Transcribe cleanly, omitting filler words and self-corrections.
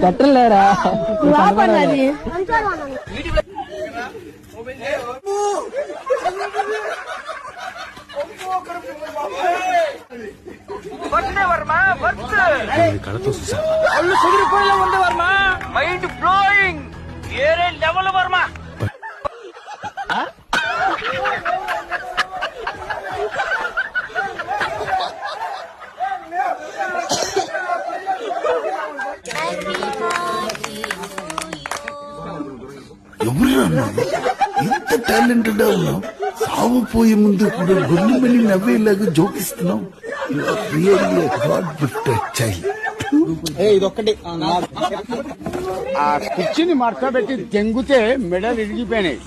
పెట్టలేరా కళతో ఉంది Varma, mind blowing, వేరే level Varma. ఎవరు ఇంత టాలెంటెడ్ ఉన్నావు? సాగు పోయే ముందు కూడా గొల్లు మళ్ళీ నవ్వేలాగా జోకిస్తున్నావు. Really god gifted child. ఇదొక్కటి ఆ కుర్చీని మడతబెట్టి తెంగితే మెడలు ఇరిగిపోయినాయి.